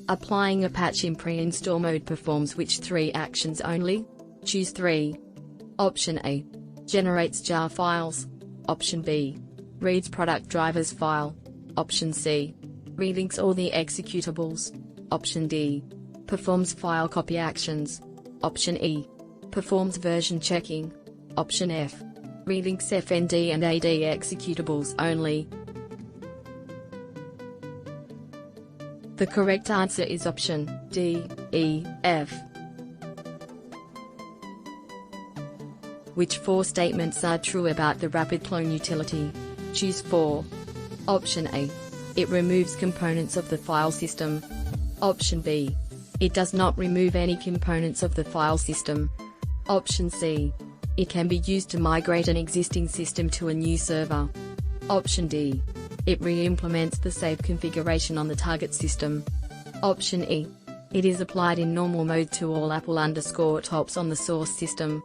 Applying a patch in pre-install mode performs which three actions only? Choose 3. Option A. Generates jar files. Option B. Reads product drivers file. Option C. Relinks all the executables. Option D. Performs file copy actions. Option E. Performs version checking. Option F. Relinks FND and AD executables only. The correct answer is option D, E, F. Which 4 statements are true about the Rapid Clone utility? Choose 4. Option A. It removes components of the file system. Option B. It does not remove any components of the file system. Option C. It can be used to migrate an existing system to a new server. Option D. It re-implements the save configuration on the target system. Option E. It is applied in normal mode to all Apple_tops on the source system.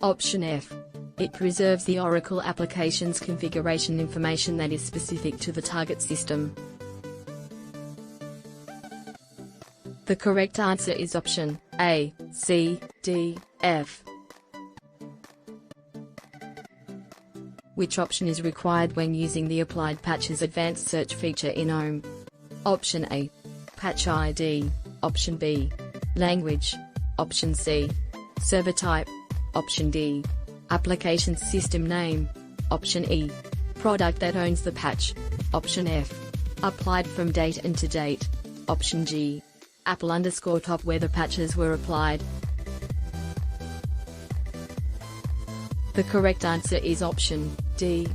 Option F. It preserves the Oracle application's configuration information that is specific to the target system. The correct answer is option A, C, D, F. Which option is required when using the Applied Patches Advanced Search feature in OHM? Option A. Patch ID. Option B. Language. Option C. Server type. Option D. Application system name. Option E. Product that owns the patch. Option F. Applied from date and to date. Option G. Apple_top where the patches were applied. The correct answer is option D.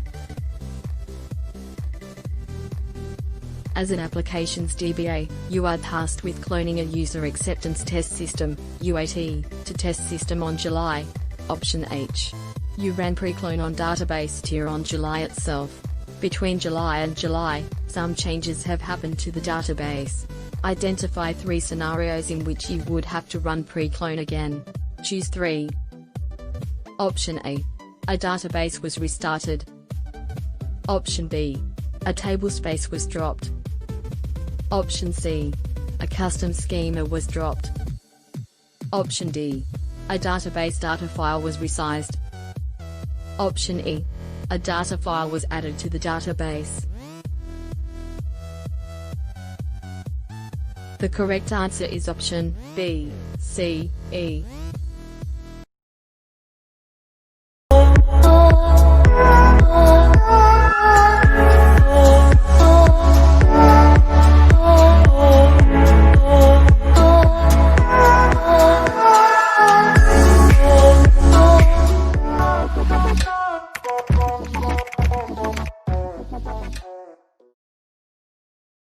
As an applications DBA, you are tasked with cloning a user acceptance test system (UAT) to test system on July. Option H. You ran pre-clone on database tier on July itself. Between July and July, some changes have happened to the database. Identify 3 scenarios in which you would have to run pre-clone again. Choose 3. Option A. A database was restarted. Option B. A table space was dropped. Option C. A custom schema was dropped. Option D. A database data file was resized. Option E. A data file was added to the database. The correct answer is option B, C, E.